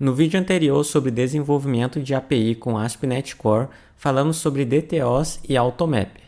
No vídeo anterior sobre desenvolvimento de API com ASP.NET Core, falamos sobre DTOs e Automapper.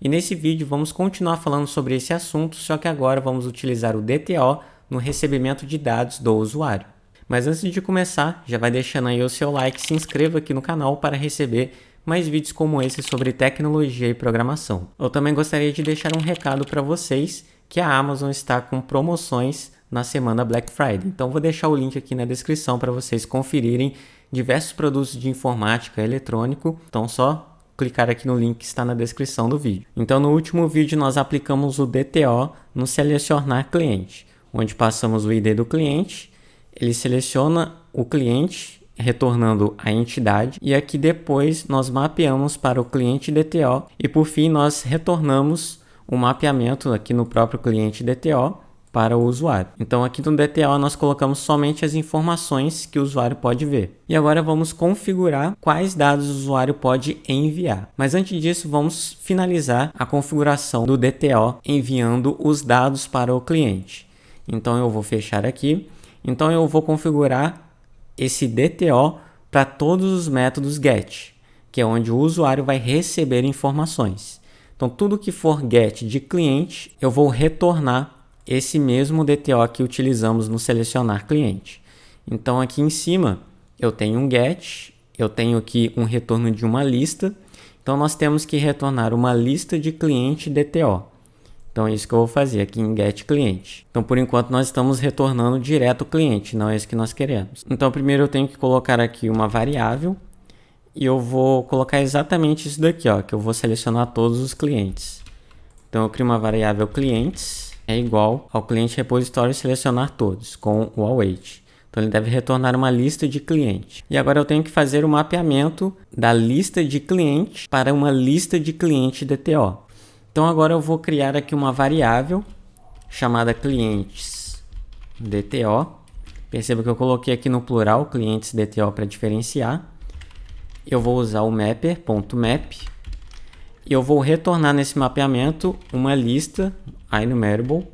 E nesse vídeo vamos continuar falando sobre esse assunto, só que agora vamos utilizar o DTO no recebimento de dados do usuário. Mas antes de começar, já vai deixando aí o seu like e se inscreva aqui no canal para receber mais vídeos como esse sobre tecnologia e programação. Eu também gostaria de deixar um recado para vocês que a Amazon está com promoções na semana Black Friday. Então vou deixar o link aqui na descrição para vocês conferirem diversos produtos de informática e eletrônico. Então só clicar aqui no link que está na descrição do vídeo. Então no último vídeo nós aplicamos o DTO no selecionar cliente, onde passamos o ID do cliente, ele seleciona o cliente retornando a entidade e aqui depois nós mapeamos para o cliente DTO e por fim nós retornamos o mapeamento aqui no próprio cliente DTO para o usuário. Então aqui no DTO nós colocamos somente as informações que o usuário pode ver. E agora vamos configurar quais dados o usuário pode enviar. Mas antes disso vamos finalizar a configuração do DTO enviando os dados para o cliente. Então eu vou fechar aqui. Então eu vou configurar esse DTO para todos os métodos GET, que é onde o usuário vai receber informações. Então tudo que for GET de cliente, eu vou retornar esse mesmo DTO que utilizamos no selecionar cliente. Então aqui em cima eu tenho um GET, eu tenho aqui um retorno de uma lista. Então nós temos que retornar uma lista de cliente DTO. Então é isso que eu vou fazer aqui em GET cliente. Então por enquanto nós estamos retornando direto o cliente, não é isso que nós queremos. Então primeiro eu tenho que colocar aqui uma variável e eu vou colocar exatamente isso daqui, ó, que eu vou selecionar todos os clientes. Então eu crio uma variável clientes é igual ao cliente repositório selecionar todos com o await. Então ele deve retornar uma lista de cliente. E agora eu tenho que fazer o mapeamento da lista de cliente para uma lista de cliente DTO. Então agora eu vou criar aqui uma variável chamada clientes DTO. Perceba que eu coloquei aqui no plural clientes DTO para diferenciar. Eu vou usar o mapper.map e eu vou retornar nesse mapeamento uma lista enumerable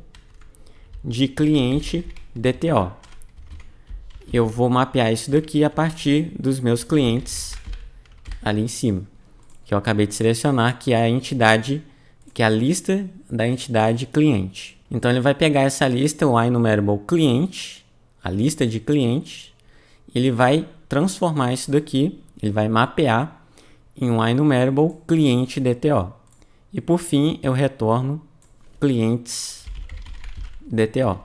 de cliente DTO. Eu vou mapear isso daqui a partir dos meus clientes ali em cima, que eu acabei de selecionar, que é a entidade, que é a lista da entidade cliente. Então ele vai pegar essa lista, o enumerable cliente, a lista de clientes, ele vai transformar isso daqui, ele vai mapear em um enumerable cliente DTO. E por fim eu retorno clientes DTO.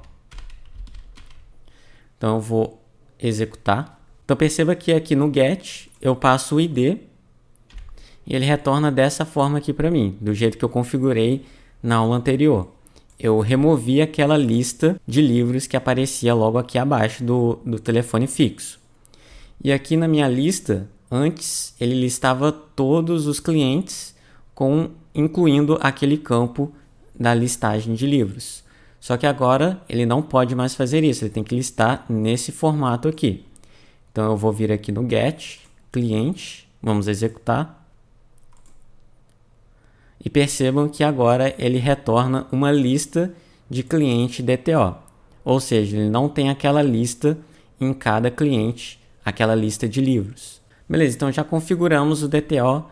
Então eu vou executar. Então perceba que aqui no GET eu passo o ID e ele retorna dessa forma aqui para mim, do jeito que eu configurei na aula anterior. Eu removi aquela lista de livros que aparecia logo aqui abaixo do telefone fixo. E aqui na minha lista, antes ele listava todos os clientes, incluindo aquele campo da listagem de livros. Só que agora ele não pode mais fazer isso, ele tem que listar nesse formato aqui. Então eu vou vir aqui no GET, cliente, vamos executar. E percebam que agora ele retorna uma lista de cliente DTO. Ou seja, ele não tem aquela lista em cada cliente, aquela lista de livros. Beleza, então já configuramos o DTO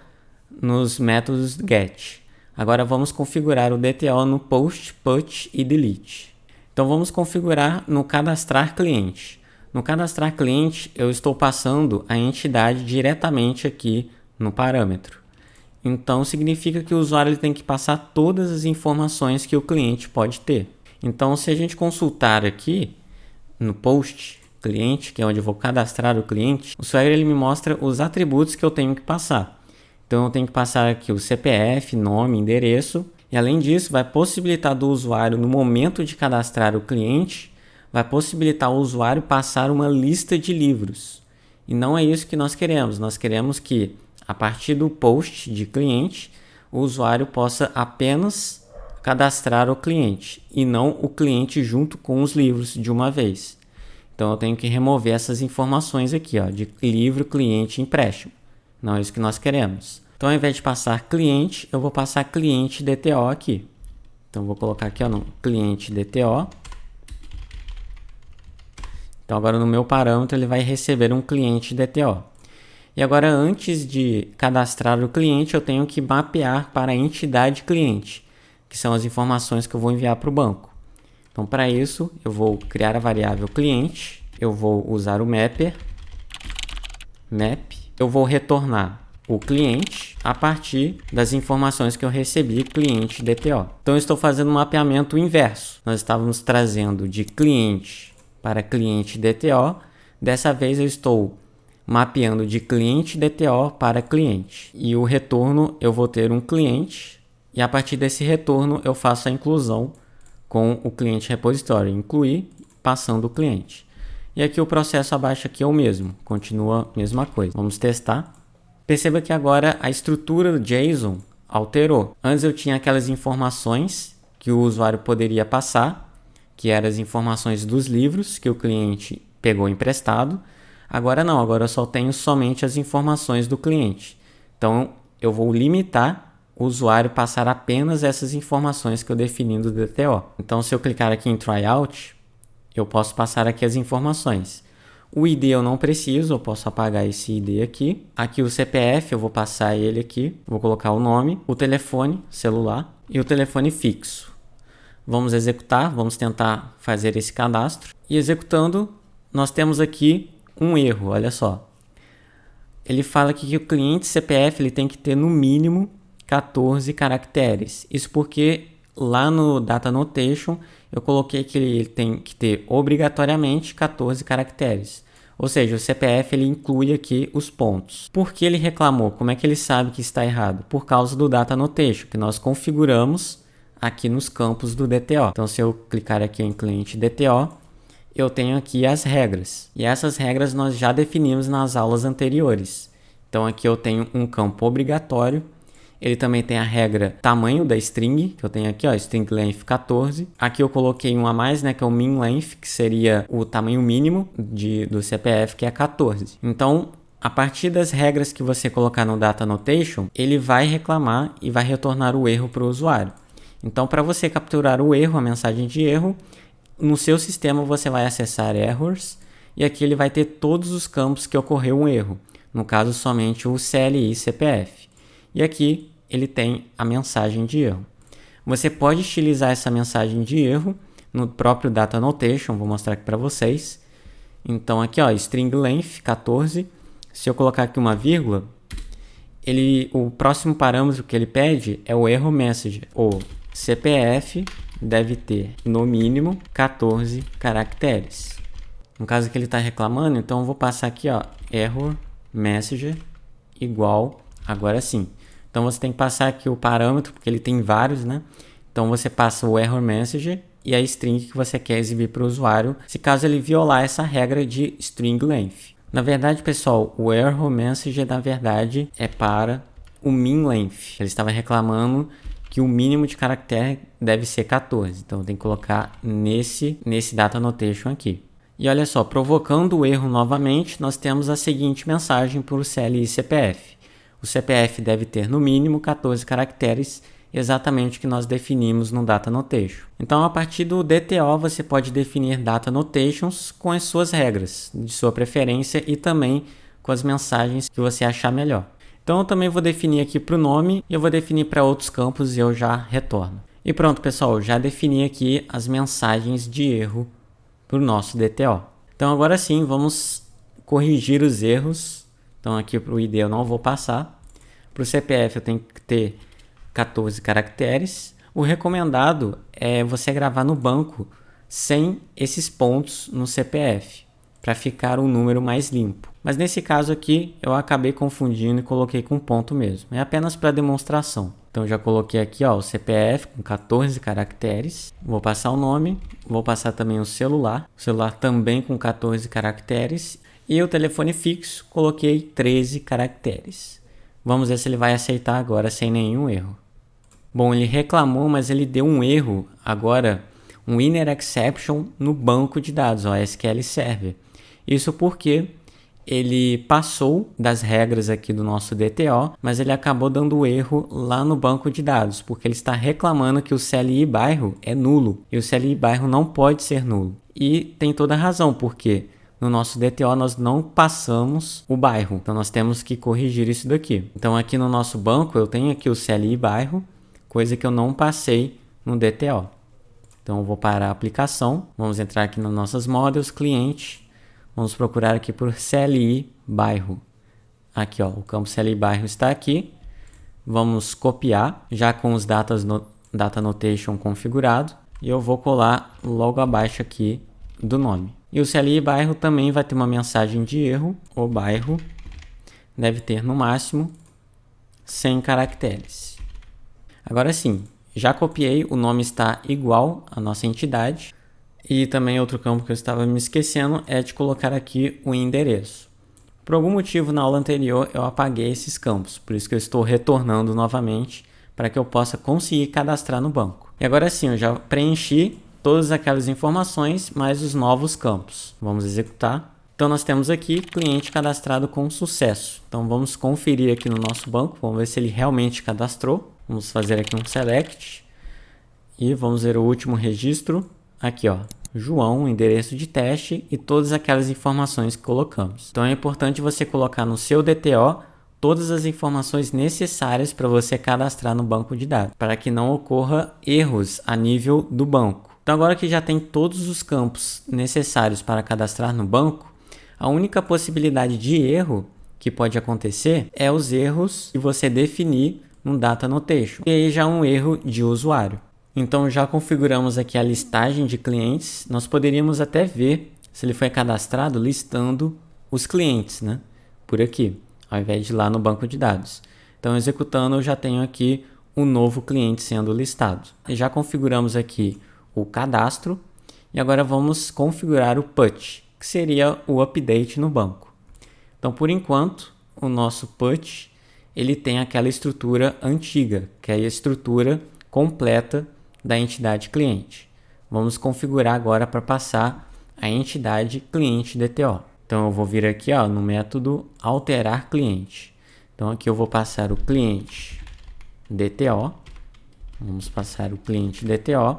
nos métodos GET. Agora vamos configurar o DTO no POST, PUT e DELETE. Então vamos configurar no cadastrar cliente. No cadastrar cliente eu estou passando a entidade diretamente aqui no parâmetro. Então significa que o usuário ele tem que passar todas as informações que o cliente pode ter. Então se a gente consultar aqui no POST cliente, que é onde eu vou cadastrar o cliente, o Swagger ele me mostra os atributos que eu tenho que passar. Então eu tenho que passar aqui o CPF, nome, endereço. E além disso, vai possibilitar do usuário, no momento de cadastrar o cliente, vai possibilitar o usuário passar uma lista de livros. E não é isso que nós queremos. Nós queremos que, a partir do post de cliente, o usuário possa apenas cadastrar o cliente e não o cliente junto com os livros de uma vez. Então eu tenho que remover essas informações aqui, ó, de livro, cliente, empréstimo. Não é isso que nós queremos. Então, ao invés de passar cliente, eu vou passar cliente DTO aqui. Então, vou colocar aqui, ó, no cliente DTO. Então agora no meu parâmetro ele vai receber um cliente DTO. E agora antes de cadastrar o cliente eu tenho que mapear para a entidade cliente, que são as informações que eu vou enviar para o banco. Então para isso eu vou criar a variável cliente, eu vou usar o mapper, map, eu vou retornar o cliente a partir das informações que eu recebi cliente DTO. Então eu estou fazendo um mapeamento inverso. Nós estávamos trazendo de cliente para cliente DTO. Dessa vez eu estou mapeando de cliente DTO para cliente. E o retorno eu vou ter um cliente e a partir desse retorno eu faço a inclusão com o cliente repository, incluir passando o cliente. E aqui o processo abaixo aqui é o mesmo, continua a mesma coisa. Vamos testar. Perceba que agora a estrutura do JSON alterou. Antes eu tinha aquelas informações que o usuário poderia passar, que eram as informações dos livros que o cliente pegou emprestado. Agora não, agora eu só tenho somente as informações do cliente. Então eu vou limitar o usuário passar apenas essas informações que eu defini do DTO. Então se eu clicar aqui em Tryout, eu posso passar aqui as informações. O ID eu não preciso, eu posso apagar esse ID aqui. Aqui o CPF, eu vou passar ele aqui. Vou colocar o nome, o telefone celular e o telefone fixo. Vamos executar, vamos tentar fazer esse cadastro. E executando, nós temos aqui um erro, olha só. Ele fala aqui que o cliente CPF ele tem que ter no mínimo 14 caracteres. Isso porque lá no Data Annotation eu coloquei que ele tem que ter obrigatoriamente 14 caracteres. Ou seja, o CPF ele inclui aqui os pontos. Por que ele reclamou? Como é que ele sabe que está errado? Por causa do Data Annotation, que nós configuramos aqui nos campos do DTO. Então, se eu clicar aqui em cliente DTO, eu tenho aqui as regras. E essas regras nós já definimos nas aulas anteriores. Então, aqui eu tenho um campo obrigatório. Ele também tem a regra tamanho da string, que eu tenho aqui, ó, string length 14. Aqui eu coloquei um a mais, né, que é o min length, que seria o tamanho mínimo do CPF, que é 14. Então, a partir das regras que você colocar no Data Annotation, ele vai reclamar e vai retornar o erro para o usuário. Então, para você capturar o erro, a mensagem de erro, no seu sistema você vai acessar Errors e aqui ele vai ter todos os campos que ocorreu um erro. No caso, somente o CLI CPF. E aqui ele tem a mensagem de erro. Você pode estilizar essa mensagem de erro no próprio Data Annotation, vou mostrar aqui para vocês. Então aqui, ó, string length 14. Se eu colocar aqui uma vírgula, o próximo parâmetro que ele pede é o error message. O CPF deve ter no mínimo 14 caracteres. No caso que ele está reclamando, então eu vou passar aqui, ó, error message igual, agora sim. Então você tem que passar aqui o parâmetro, porque ele tem vários, né? Então você passa o error message e a string que você quer exibir para o usuário, se caso ele violar essa regra de string length. Na verdade, pessoal, o error message, na verdade, é para o min length. Ele estava reclamando que o mínimo de caractere deve ser 14. Então tem que colocar nesse Data Annotation aqui. E olha só, provocando o erro novamente, nós temos a seguinte mensagem para o CLI CPF. O CPF deve ter no mínimo 14 caracteres, exatamente o que nós definimos no Data Annotation. Então, a partir do DTO, você pode definir Data Annotations com as suas regras, de sua preferência e também com as mensagens que você achar melhor. Então, eu também vou definir aqui para o nome e eu vou definir para outros campos e eu já retorno. E pronto, pessoal, já defini aqui as mensagens de erro para o nosso DTO. Então, agora sim, vamos corrigir os erros. Então aqui para o ID eu não vou passar. Para o CPF eu tenho que ter 14 caracteres. O recomendado é você gravar no banco sem esses pontos no CPF, para ficar um número mais limpo. Mas nesse caso aqui eu acabei confundindo e coloquei com ponto mesmo. É apenas para demonstração. Então já coloquei aqui, ó, o CPF com 14 caracteres. Vou passar o nome, vou passar também o celular também com 14 caracteres. E o telefone fixo, coloquei 13 caracteres. Vamos ver se ele vai aceitar agora sem nenhum erro. Bom, ele reclamou, mas ele deu um erro agora, um inner exception no banco de dados, ó, SQL Server. Isso porque ele passou das regras aqui do nosso DTO, mas ele acabou dando erro lá no banco de dados, porque ele está reclamando que o CLI bairro é nulo, e o CLI bairro não pode ser nulo. E tem toda a razão, porque no nosso DTO nós não passamos o bairro. Então nós temos que corrigir isso daqui. Então aqui no nosso banco eu tenho aqui o CLI bairro, coisa que eu não passei no DTO. Então eu vou parar a aplicação, vamos entrar aqui nas nossas models, cliente, vamos procurar aqui por CLI bairro. Aqui ó, o campo CLI bairro está aqui. Vamos copiar, já com os data annotation configurado. E eu vou colar logo abaixo aqui do nome. E o CLI bairro também vai ter uma mensagem de erro. O bairro deve ter no máximo 100 caracteres. Agora sim, já copiei, o nome está igual à nossa entidade. E também outro campo que eu estava me esquecendo é de colocar aqui o endereço. Por algum motivo na aula anterior eu apaguei esses campos, por isso que eu estou retornando novamente para que eu possa conseguir cadastrar no banco. E agora sim, eu já preenchi todas aquelas informações, mais os novos campos. Vamos executar. Então nós temos aqui cliente cadastrado com sucesso. Então vamos conferir aqui no nosso banco, vamos ver se ele realmente cadastrou. Vamos fazer aqui um select e vamos ver o último registro. Aqui ó, João, endereço de teste e todas aquelas informações que colocamos. Então é importante você colocar no seu DTO todas as informações necessárias para você cadastrar no banco de dados, para que não ocorra erros a nível do banco. Então agora que já tem todos os campos necessários para cadastrar no banco, a única possibilidade de erro que pode acontecer é os erros que você definir no Data Annotation. E aí já um erro de usuário. Então já configuramos aqui a listagem de clientes. Nós poderíamos até ver se ele foi cadastrado listando os clientes, né? Por aqui, ao invés de ir lá no banco de dados. Então executando eu já tenho aqui um novo cliente sendo listado. E já configuramos aqui o cadastro e agora vamos configurar o PUT, que seria o update no banco. Então por enquanto o nosso PUT ele tem aquela estrutura antiga, que é a estrutura completa da entidade cliente. Vamos configurar agora para passar a entidade cliente DTO. Então eu vou vir aqui ó, no método alterar cliente. Então aqui eu vou passar o cliente DTO. Vamos passar o cliente DTO.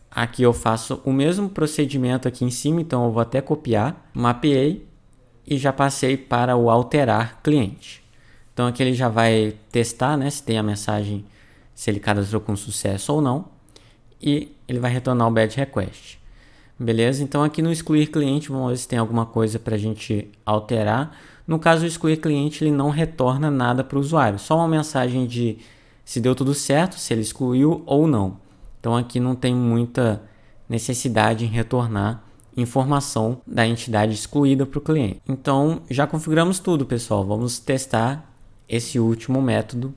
Aqui eu faço o mesmo procedimento aqui em cima, então eu vou até copiar, mapeei e já passei para o alterar cliente. Então aqui ele já vai testar, né, se tem a mensagem, se ele cadastrou com sucesso ou não. E ele vai retornar o bad request. Beleza? Então aqui no excluir cliente, vamos ver se tem alguma coisa para a gente alterar. No caso, o excluir cliente ele não retorna nada para o usuário. Só uma mensagem de se deu tudo certo, se ele excluiu ou não. Então aqui não tem muita necessidade em retornar informação da entidade excluída para o cliente. Então já configuramos tudo, pessoal. Vamos testar esse último método,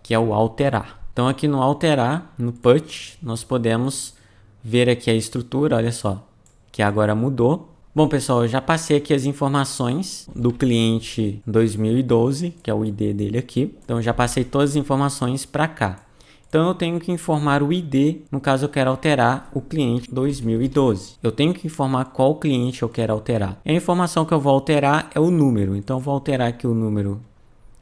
que é o alterar. Então aqui no alterar, no PUT, nós podemos ver aqui a estrutura, olha só, que agora mudou. Bom pessoal, eu já passei aqui as informações do cliente 2012, que é o ID dele aqui. Então já passei todas as informações para cá. Então eu tenho que informar o ID, no caso eu quero alterar o cliente 2012. Eu tenho que informar qual cliente eu quero alterar. E a informação que eu vou alterar é o número. Então eu vou alterar aqui o número,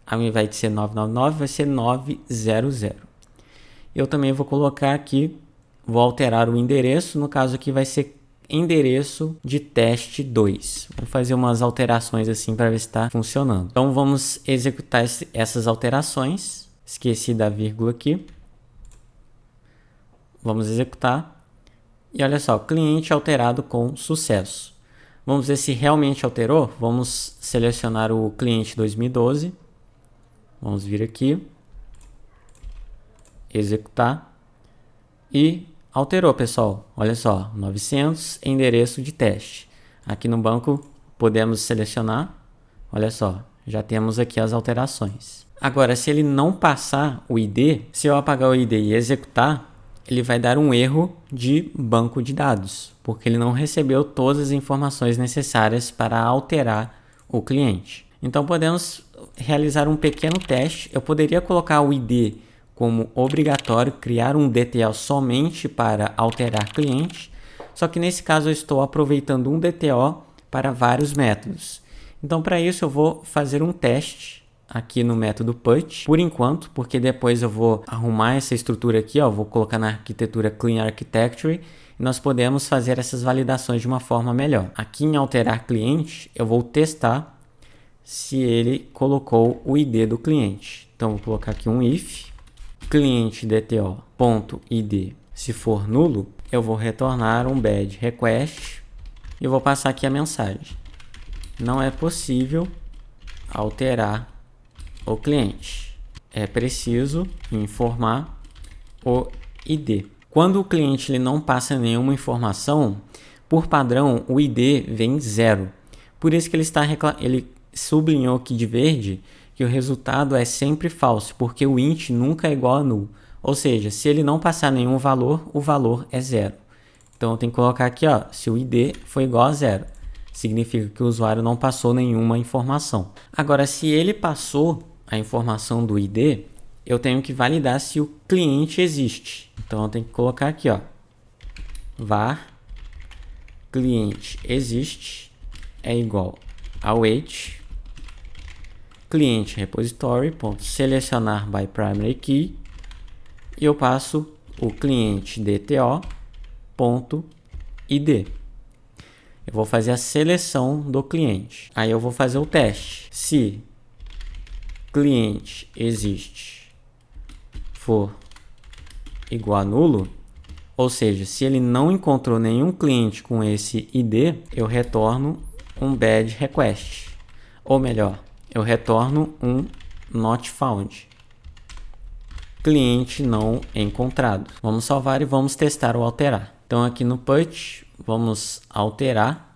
ao invés de ser 999, vai ser 900. Eu também vou colocar aqui, vou alterar o endereço, no caso aqui vai ser endereço de teste 2. Vou fazer umas alterações assim para ver se está funcionando. Então vamos executar essas alterações. Esqueci da vírgula aqui. Vamos executar. E olha só, cliente alterado com sucesso. Vamos ver se realmente alterou. Vamos selecionar o cliente 2012. Vamos vir aqui. Executar e alterou, pessoal. Olha só, 900 endereço de teste. Aqui no banco podemos selecionar. Olha só, já temos aqui as alterações. Agora, se ele não passar o ID, se eu apagar o ID e executar, ele vai dar um erro de banco de dados, porque ele não recebeu todas as informações necessárias para alterar o cliente. Então podemos realizar um pequeno teste. Eu poderia colocar o ID como obrigatório, criar um DTO somente para alterar cliente, só que nesse caso eu estou aproveitando um DTO para vários métodos. Então para isso eu vou fazer um teste aqui no método put, por enquanto, porque depois eu vou arrumar essa estrutura aqui, ó, vou colocar na arquitetura Clean Architecture e nós podemos fazer essas validações de uma forma melhor. Aqui em alterar cliente, eu vou testar se ele colocou o ID do cliente. Então, vou colocar aqui um if cliente DTO.id. Se for nulo, eu vou retornar um bad request e vou passar aqui a mensagem: não é possível alterar o cliente. É preciso informar o ID. Quando o cliente ele não passa nenhuma informação, por padrão o ID vem 0. Por isso que ele sublinhou aqui de verde que o resultado é sempre falso, porque o int nunca é igual a null. Ou seja, se ele não passar nenhum valor, o valor é 0. Então eu tenho que colocar aqui, ó, se o ID foi igual a 0. Significa que o usuário não passou nenhuma informação. Agora, se ele passou a informação do ID, eu tenho que validar se o cliente existe. Então eu tenho que colocar aqui, ó, var cliente existe é igual ao await cliente repository.selecionar by primary key e eu passo o cliente DTO.id. Eu vou fazer a seleção do cliente. Aí eu vou fazer o teste. Se cliente existe for igual a nulo, ou seja, se ele não encontrou nenhum cliente com esse ID, eu retorno um bad request. Ou melhor, eu retorno um not found. Cliente não encontrado. Vamos salvar e vamos testar ou alterar. Então aqui no put, vamos alterar.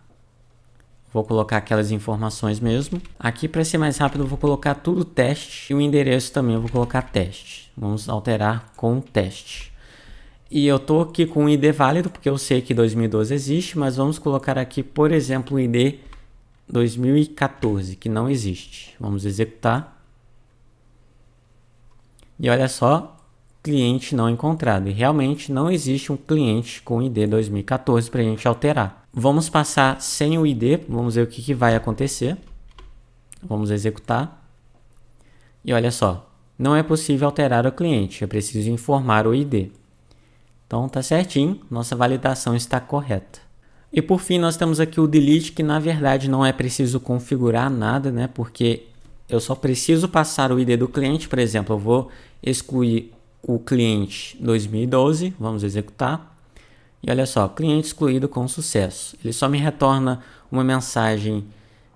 Vou colocar aquelas informações mesmo. Aqui, para ser mais rápido, eu vou colocar tudo teste. E o endereço também eu vou colocar teste. Vamos alterar com teste. E eu estou aqui com o ID válido, porque eu sei que 2012 existe. Mas vamos colocar aqui, por exemplo, o ID 2014, que não existe. Vamos executar. E olha só, cliente não encontrado. E realmente não existe um cliente com ID 2014 para a gente alterar. Vamos passar sem o ID, vamos ver o que vai acontecer. Vamos executar. E olha só, não é possível alterar o cliente, é preciso informar o ID. Então tá certinho, nossa validação está correta. E por fim nós temos aqui o delete, que na verdade não é preciso configurar nada, né? Porque eu só preciso passar o ID do cliente. Por exemplo, eu vou excluir o cliente 2012, vamos executar. E olha só, cliente excluído com sucesso. Ele só me retorna uma mensagem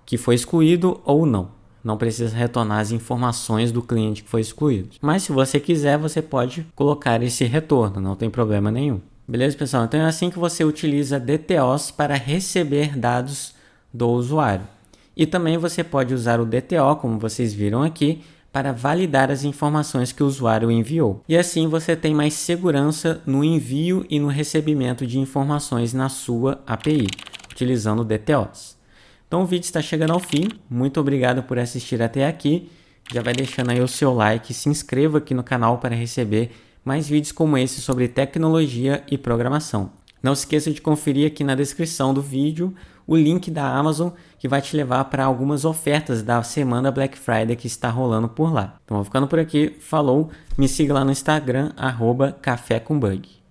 que foi excluído ou não. Não precisa retornar as informações do cliente que foi excluído. Mas se você quiser, você pode colocar esse retorno, não tem problema nenhum. Beleza, pessoal? Então é assim que você utiliza DTOs para receber dados do usuário. E também você pode usar o DTO, como vocês viram aqui, para validar as informações que o usuário enviou. E assim você tem mais segurança no envio e no recebimento de informações na sua API, utilizando DTOs. Então o vídeo está chegando ao fim. Muito obrigado por assistir até aqui. Já vai deixando aí o seu like, se inscreva aqui no canal para receber mais vídeos como esse sobre tecnologia e programação. Não se esqueça de conferir aqui na descrição do vídeo o link da Amazon, que vai te levar para algumas ofertas da semana Black Friday que está rolando por lá. Então vou ficando por aqui, falou, me siga lá no Instagram, @cafécombug.